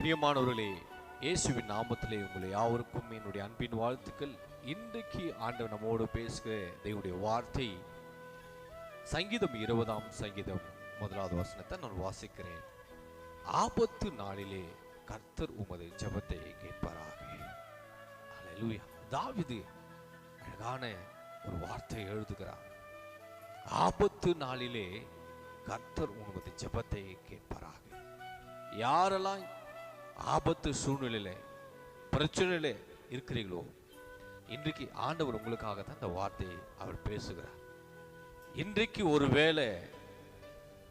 பிரியமானவர்களே, இயேசுவின் நாமத்திலே உங்களை யாவருக்கும் என்னுடைய அன்பின் வாழ்த்துக்கள். இன்றைக்கு ஆண்டவர் நம்மோடு பேசுகிற தேவனுடைய வார்த்தை சங்கீதம் 20ஆம் சங்கீதம் 1வது வசனத்தை நான் வாசிக்கிறேன். ஆபத்து நாளிலே கர்த்தர் உமது ஜெபத்தை கேட்பாராக. அல்லேலூயா. தாவீது அழகான ஒரு வார்த்தை எழுதுகிறார். ஆபத்து நாளிலே கர்த்தர் உமது ஜெபத்தை கேட்பாராக. யாரெல்லாம் ஆபத்து சூழ்நிலையில பிரச்சனையில இருக்கிறீர்களோ, இன்றைக்கு ஆண்டவர் உங்களுக்காக தான் இந்த வார்த்தையை அவர் பேசுகிறார். இன்றைக்கு ஒருவேளை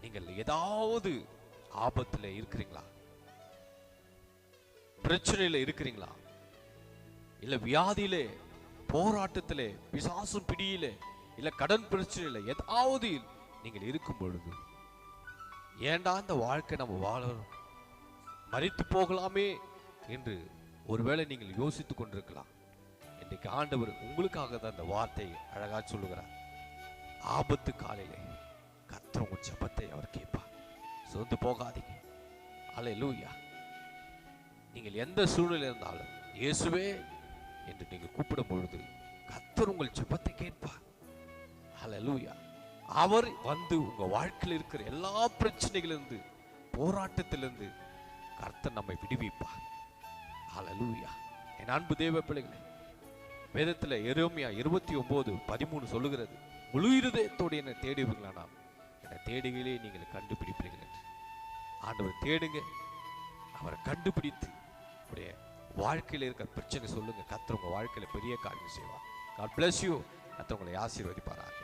நீங்கள் ஏதாவது ஆபத்துல இருக்கிறீங்களா, பிரச்சனையில இருக்கிறீங்களா, இல்ல வியாதியிலே, போராட்டத்திலே, பிசாசும் பிடியிலே, இல்ல கடன் பிரச்சனையில ஏதாவது நீங்கள் இருக்கும் பொழுது, ஏண்டா இந்த வாழ்க்கை நம்ம வாழணும், மரித்து போகலாமே என்று ஒருவேளை நீங்கள் யோசித்துக் கொண்டிருக்கலாம். இன்றைக்கு ஆண்டவர் உங்களுக்காக தான் இந்த வார்த்தை அழகா சொல்லுகிறார். ஆபத்து காலையிலே கர்த்தர் உங்கள் ஜெபத்தை அவர் கேட்பார். சோர்ந்து போகாதீங்க. அல்லேலூயா. நீங்கள் எந்த சூழ்நிலை இருந்தாலும் இயேசுவே என்று நீங்கள் கூப்பிடும் பொழுது கர்த்தர் உங்கள் ஜெபத்தை கேட்பார். அல்லேலூயா. அவர் வந்து உங்க வாழ்க்கையில் இருக்கிற எல்லா பிரச்சனைகளிலிருந்து, போராட்டத்திலிருந்து கர்த்தர் நம்மை விடுவிப்பார். ஹல்லேலூயா. என் அன்பு தேவ பிள்ளைகளே, வேதத்தில் எரேமியா 29:13 சொல்லுகிறது, முழு இருதயத்தோடு என்னை தேடுவீர்களானால் என்னை தேடுகளே நீங்கள் கண்டுபிடிப்பீர்கள் என்று. ஆண்டவர் தேடுங்க, அவரை கண்டுபிடித்து உடைய வாழ்க்கையில் இருக்கிற பிரச்சனை சொல்லுங்க. கர்த்தர் உங்க வாழ்க்கையில பெரிய காரியம் செய்வார். God bless you. கர்த்தர் உங்களை ஆசீர்வதிப்பாராக.